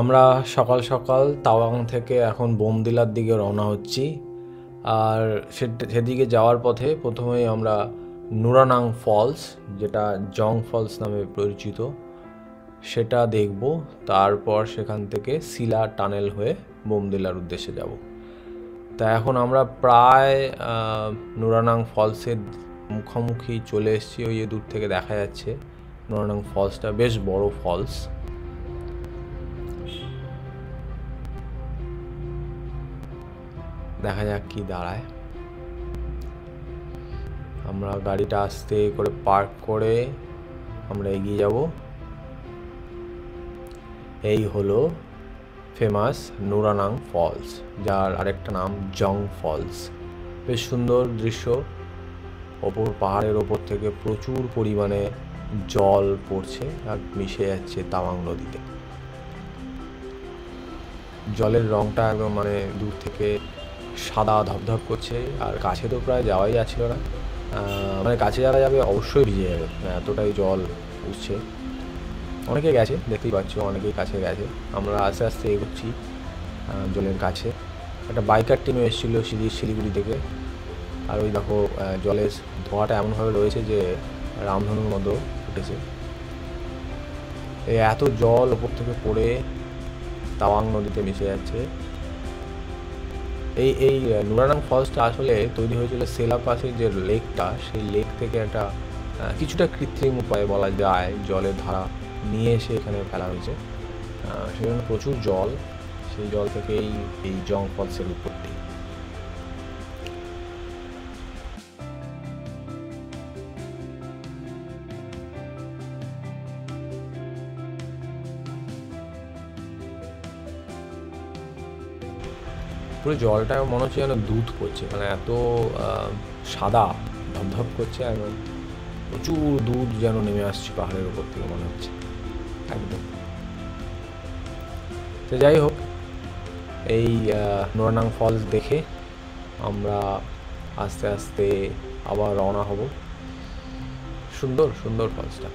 আমরা সকাল সকাল তাওয়াং থেকে এখন বোমদিলার দিকে রওনা হচ্ছি। আর সেদিকে যাওয়ার পথে প্রথমেই আমরা নুরানাং ফলস, যেটা জং ফলস নামে পরিচিত, সেটা দেখব। তারপর সেখান থেকে সিলা টানেল হয়ে বোমদিলার উদ্দেশ্যে যাব। তা এখন আমরা প্রায় নুরানাং ফলসের মুখোমুখি চলে এসেছি। ওই যে দূর থেকে দেখা যাচ্ছে নুরানাং ফলসটা, বেশ বড় ফলস। দেখা যাক কি দাঁড়ায়। আমরা গাড়িটা আস্তে করে পার্ক করে আমরা এগিয়ে যাব। এই হলো ফেমাস নুরানাং ফলস, যার আরেকটা নাম জং ফলস। বেশ সুন্দর দৃশ্য। পাহাড়ের ওপর থেকে প্রচুর পরিমাণে জল পড়ছে আর মিশে যাচ্ছে তাওয়াং নদীতে। জলের রংটা একদম দূর থেকে সাদা ধপধপ করছে, আর কাছে তো প্রায় যাওয়াই যাচ্ছিল না। কাছে যারা যাবে অবশ্যই ভিজে যাবে, এতটাই জল উঠছে। অনেকে গেছে, দেখতেই পাচ্ছ, অনেকেই কাছে গেছে। আমরা আস্তে আস্তে এগোচ্ছি জলের কাছে। একটা বাইকার টিমে এসেছিলো শিলিগুড়ি থেকে। আর ওই দেখো জলের ধোঁয়াটা এমনভাবে রয়েছে যে রামধনুর মতো উঠেছে। এই এত জল ওপর থেকে পড়ে তাওয়াং নদীতে মিশে যাচ্ছে। এই নুরানাং ফলসটা আসলে তৈরি হয়েছিল সেলা পাসের যে লেকটা, সেই লেক থেকে একটা কিছুটা কৃত্রিম উপায়ে বলা যায় জলের ধারা নিয়ে এসে এখানে ফেলা হয়েছে। সেজন্য প্রচুর জল, সেই জল থেকে এই জং ফলসের উৎপত্তি। পুরো জলটা মনে হচ্ছে যেন দুধ করছে, এত সাদা ধপধপ করছে, একদম প্রচুর দুধ যেন নেমে আসছে পাহাড়ের উপর থেকে মনে হচ্ছে একদম। তো যাই হোক, এই নুরানাং ফলস দেখে আমরা আস্তে আস্তে আবার রওনা হব। সুন্দর সুন্দর ফলসটা।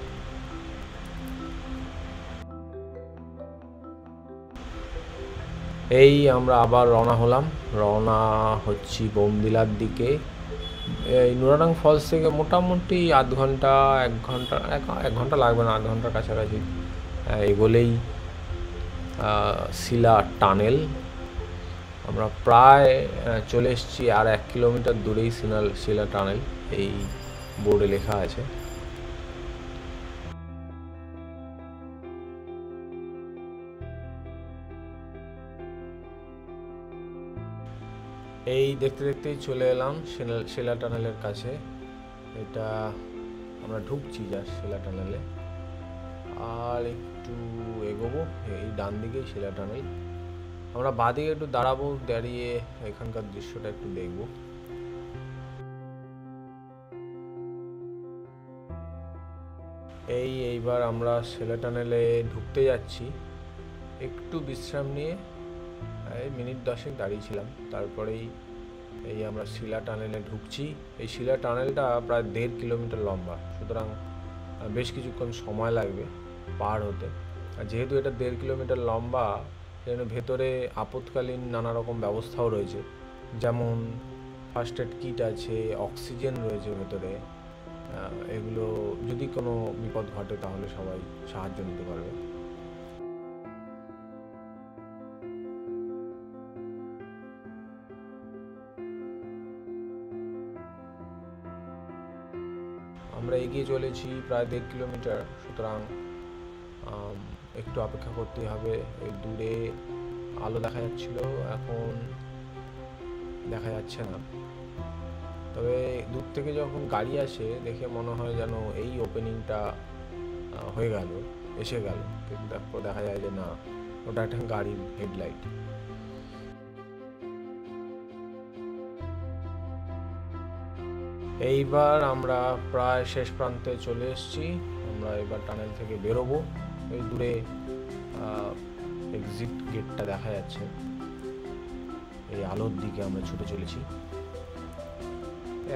এই আমরা আবার রওনা হচ্ছি বোমদিলার দিকে। এই নুরানাং ফলস থেকে মোটামুটি আধ ঘন্টা এক ঘন্টা লাগবে না, আধ ঘন্টার কাছাকাছি এগোলেই সিলা টানেল। আমরা প্রায় চলে এসেছি, আর 1 কিলোমিটার দূরেই সিলা টানেল, এই বোর্ডে লেখা আছে। এই দেখতে দেখতেই চলে এলাম শিলা টানেলের কাছে। এটা আমরা ঢুকছি জাস্ট শিলা টানেলে, আর একটু এগোবো। এই ডান দিকেই শিলা টানেল। আমরা বাঁদিকে একটু দাঁড়াবো, দাঁড়িয়ে এখানকার দৃশ্যটা একটু দেখবো। এইবার আমরা শিলা টানেলে ঢুকতে যাচ্ছি। একটু বিশ্রাম নিয়ে মিনিট 10 দাঁড়িয়েছিলাম, তারপরেই আমরা শিলা টানেলে ঢুকছি। এই শিলা টানেলটা প্রায় 1.5 কিলোমিটার লম্বা, সুতরাং বেশ কিছুক্ষণ সময় লাগবে পার হতে। আর যেহেতু এটা 1.5 কিলোমিটার লম্বা, সেজন্য ভেতরে আপৎকালীন নানা রকম ব্যবস্থাও রয়েছে, যেমন ফার্স্ট এড কিট আছে, অক্সিজেন রয়েছে ভেতরে। এগুলো যদি কোনো বিপদ ঘটে তাহলে সবাই সাহায্য নিতে পারবে। আমরা এগিয়ে চলেছি প্রায় 1.5 কিলোমিটার, সুতরাং একটু অপেক্ষা করতে হবে। ওই দূরে আলো দেখা যাচ্ছিল, এখন দেখা যাচ্ছে না। তবে দূর থেকে যখন গাড়ি আসে দেখে মনে হয় যেন এই ওপেনিংটা হয়ে গেল, এসে গেল, কিন্তু তারপর দেখা যায় যে না, ওটা একটা গাড়ির হেডলাইট। এইবার আমরা প্রায় শেষ প্রান্তে চলে এসেছি। আমরা এবার টানেল থেকে বেরোবো। এই দূরে এক্সিট গেটটা দেখা যাচ্ছে, এই আলোর দিকে আমরা ছুটে চলেছি,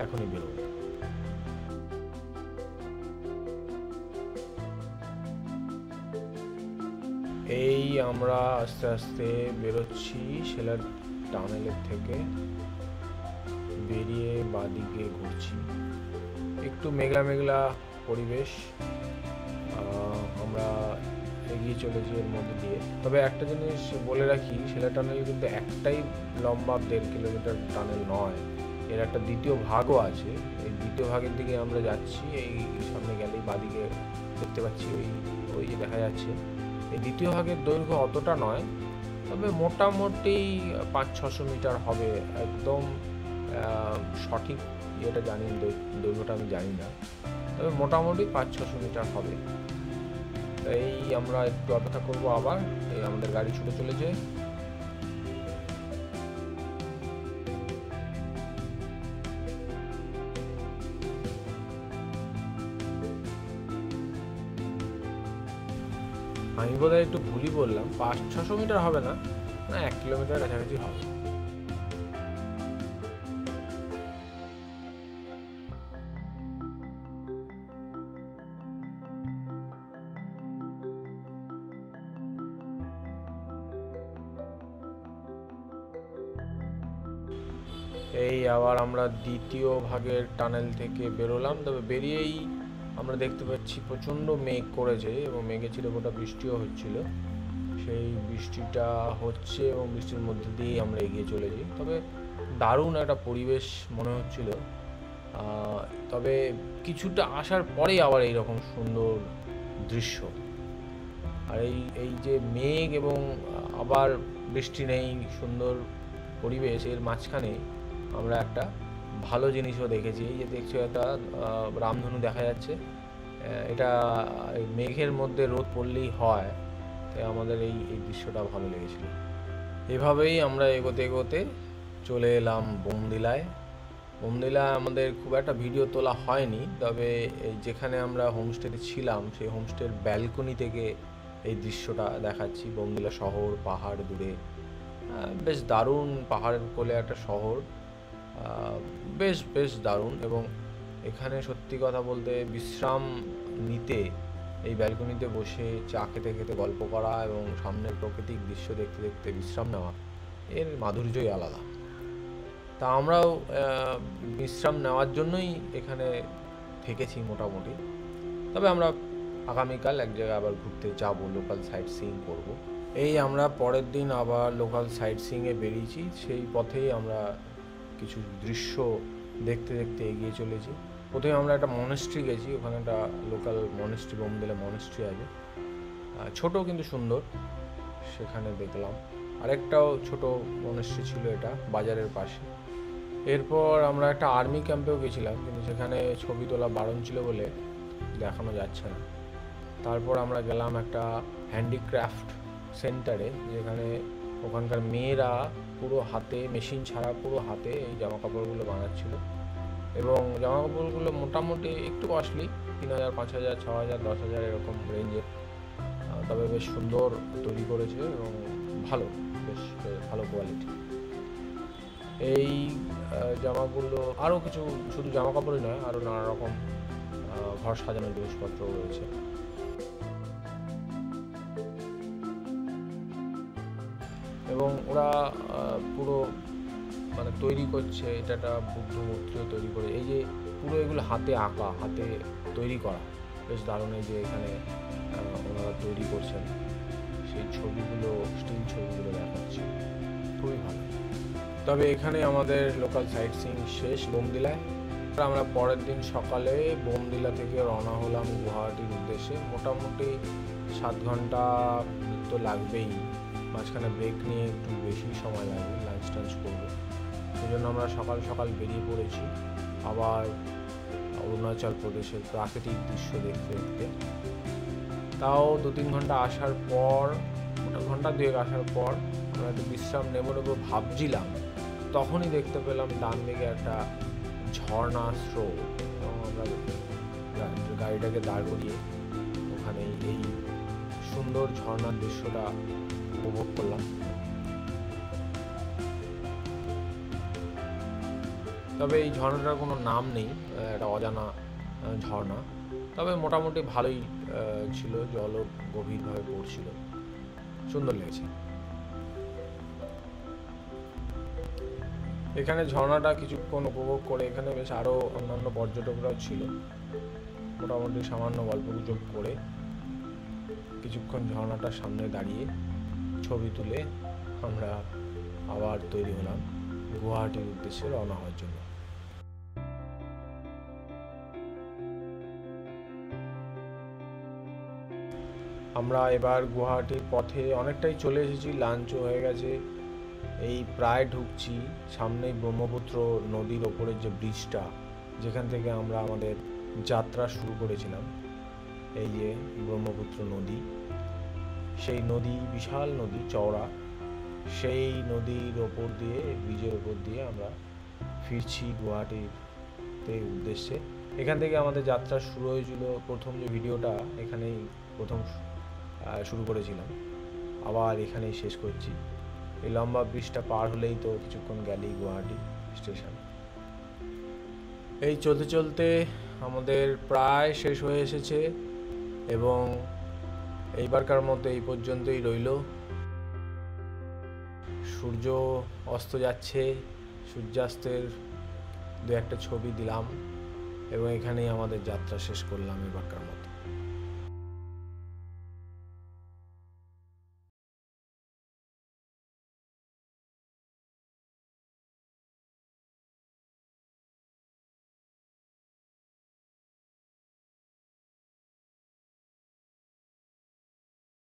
এখনই বেরোবো। এই আমরা আস্তে আস্তে বেরোচ্ছি সেলার টানেলের থেকে, বেরিয়ে বাদিকে ঘুরছি। একটু মেঘলা মেঘলা পরিবেশ, আমরা এগিয়ে চলেছি এর মধ্যে দিয়ে। তবে একটা জিনিস বলে রাখি, সেলার টানেল কিন্তু একটাই লম্বা 1.5 কিলোমিটার টানেল নয়, এর একটা দ্বিতীয় ভাগও আছে। এই দ্বিতীয় ভাগের দিকে আমরা যাচ্ছি। এই সামনে গেলেই বাদিকে দেখতে পাচ্ছি ওই যে দেখা যাচ্ছে। এই দ্বিতীয় ভাগের দৈর্ঘ্য অতটা নয়, তবে মোটামুটি 500-600 মিটার হবে। একদম সঠিক ইয়েটা জানি, দৈর্ঘ্যটা আমি জানি না, তবে মোটামুটি 500-600 মিটার হবে। এই আমরা একটু অপেক্ষা করবো, আবার এই আমাদের গাড়ি ছুটে চলেছে। আমি বোধহয় একটু ভুলই বললাম, 500-600 মিটার হবে না, 1 কিলোমিটার কাছাকাছি হবে। এই আবার আমরা দ্বিতীয় ভাগের টানেল থেকে বেরোলাম। তবে বেরিয়েই আমরা দেখতে পাচ্ছি প্রচণ্ড মেঘ করেছে এবং মেঘে চিরকোটা বৃষ্টিও হচ্ছিল। সেই বৃষ্টিটা হচ্ছে এবং বৃষ্টির মধ্যে দিয়ে আমরা এগিয়ে চলেছি। তবে দারুণ একটা পরিবেশ মনে হচ্ছিল। তবে কিছুটা আসার পরেই আবার এইরকম সুন্দর দৃশ্য। আর এই যে মেঘ এবং আবার বৃষ্টি নেই, সুন্দর পরিবেশ, এর মাঝখানে আমরা একটা ভালো জিনিসও দেখেছি। এই যে দেখছো একটা রামধনু দেখা যাচ্ছে, এটা মেঘের মধ্যে রোদ পড়লেই হয়, তাই আমাদের এই দৃশ্যটা ভালো লেগেছিল। এভাবেই আমরা এগোতে এগোতে চলে এলাম বোমডিলায়। বোমডিলায় আমাদের খুব একটা ভিডিও তোলা হয়নি, তবে এই যেখানে আমরা হোমস্টেতে ছিলাম সেই হোমস্টের ব্যালকনি থেকে এই দৃশ্যটা দেখাচ্ছি। বোমডিলা শহর, পাহাড় দূরে, বেশ দারুণ পাহাড়ের কোলে একটা শহর, বেশ দারুণ। এবং এখানে সত্যি কথা বলতে বিশ্রাম নিতে, এই ব্যালকনিতে বসে চা খেতে খেতে গল্প করা এবং সামনের প্রাকৃতিক দৃশ্য দেখতে দেখতে বিশ্রাম নেওয়া, এর মাধুর্যই আলাদা। তা আমরাও বিশ্রাম নেওয়ার জন্যই এখানে থেকেছি মোটামুটি। তবে আমরা আগামীকাল এক জায়গায় আবার ঘুরতে যাব, লোকাল সাইট সিইং করব। এই আমরা পরের দিন আবার লোকাল সাইট সিইংয়ে বেরিয়েছি। সেই পথেই আমরা কিছু দৃশ্য দেখতে দেখতে এগিয়ে চলেছি। প্রথমে আমরা একটা মনেস্ট্রি গেছি, ওখানে একটা লোকাল মনেস্ট্রি, বোমডিলা মনেস্ট্রি আছে, ছোট কিন্তু সুন্দর, সেখানে দেখলাম। আরেকটাও ছোট মনেস্ট্রি ছিল, এটা বাজারের পাশে। এরপর আমরা একটা আর্মি ক্যাম্পেও গেছিলাম, কিন্তু সেখানে ছবি তোলা বারণ ছিল বলে দেখানো যাচ্ছে না। তারপর আমরা গেলাম একটা হ্যান্ডিক্রাফট সেন্টারে, যেখানে ওখানকার মেয়েরা পুরো হাতে, মেশিন ছাড়া পুরো হাতে এই জামা কাপড়গুলো বানাচ্ছিল। এবং জামা কাপড়গুলো মোটামুটি একটু কস্টলি, 3,000, 5,000, 6,000, 10,000 এরকম রেঞ্জের, তবে বেশ সুন্দর তৈরি করেছে এবং বেশ ভালো কোয়ালিটি। এই জামাগুলো আরও কিছু, শুধু জামা কাপড়ই নয়, আরও নানা রকম ঘর সাজানোর জিনিসপত্র রয়েছে। এবং ওরা পুরো তৈরি করছে, এটা একটা বুদ্ধ মূর্তিও তৈরি করে। এই যে পুরো এগুলো হাতে আঁকা, হাতে তৈরি করা, বেশ দারুণ। এই যে এখানে ওনারা তৈরি করছেন, সেই ছবিগুলো, স্টিল ছবিগুলো দেখাচ্ছে, খুবই ভালো। তবে এখানে আমাদের লোকাল সাইট সিইং শেষ বোমডিলায়। আমরা পরের দিন সকালে বোমডিলা থেকে রওনা হলাম গুয়াহাটির উদ্দেশ্যে। মোটামুটি 7 ঘন্টা তো লাগবেই, মাঝখানে ব্রেক নিয়ে একটু বেশি সময় লাগবে, লাঞ্চ টাঞ্চ করবো। সেই জন্য আমরা সকাল সকাল বেরিয়ে পড়েছি আবার অরুণাচল প্রদেশের প্রাকৃতিক দৃশ্য দেখতে দেখতে। তাও 2-3 ঘন্টা আসার পর, ঘন্টা 2 আসার পর আমরা একটু বিশ্রাম নেবো ভাবছিলাম, তখনই দেখতে পেলাম ডান দিকে একটা ঝর্ণা স্রোত। এবং আমরা গাড়িটাকে দাঁড় করিয়ে ওখানে এই সুন্দর ঝর্ণার দৃশ্যটা উপভোগ করলাম। তবে এই ঝর্ণাটার কোনো নাম নেই, একটা অজানা ঝর্ণা, তবে মোটামুটি ভালোই ছিল, জলও গভীরভাবে পড়ছিল। সুন্দর লেগেছে। এখানে ঝর্ণাটা কিছুক্ষণ উপভোগ করে এখানে বেশ আরও অন্যান্য পর্যটকরাও ছিল। মোটামুটি সামান্য গল্পগুজব করে কিছুক্ষণ ঝর্ণাটার সামনে দাঁড়িয়ে ছবি তুলে আমরা আবার তৈরি হলাম গুয়াহাটির উদ্দেশ্যে রওনা হওয়ার জন্য। আমরা এবার গুয়াহাটির পথে অনেকটাই চলে এসেছি, লাঞ্চও হয়ে গেছে, এই প্রায় ঢুকছি। সামনেই ব্রহ্মপুত্র নদীর ওপরের যে ব্রিজটা, যেখান থেকে আমরা আমাদের যাত্রা শুরু করেছিলাম, এই যে ব্রহ্মপুত্র নদী, সেই নদী বিশাল নদী চওড়া, সেই নদীর ওপর দিয়ে, ব্রিজের ওপর দিয়ে আমরা ফিরছি গুয়াহাটিতে উদ্দেশ্যে। এখান থেকে আমাদের যাত্রা শুরু হয়েছিল। প্রথম যে ভিডিওটা এখানেই প্রথম শুরু করেছিলাম, আবার এখানেই শেষ করছি। এই লম্বা ব্রিজটা পার হলেই তো কিছুক্ষণ গেলেই গুয়াহাটি স্টেশন। এই চলতে চলতে আমাদের প্রায় শেষ হয়ে এসেছে এবং এইবারকার মতো এই পর্যন্তই রইল। সূর্য অস্ত যাচ্ছে, সূর্যাস্তের দু একটা ছবি দিলাম এবং এখানেই আমাদের যাত্রা শেষ করলাম এবারকার মতো।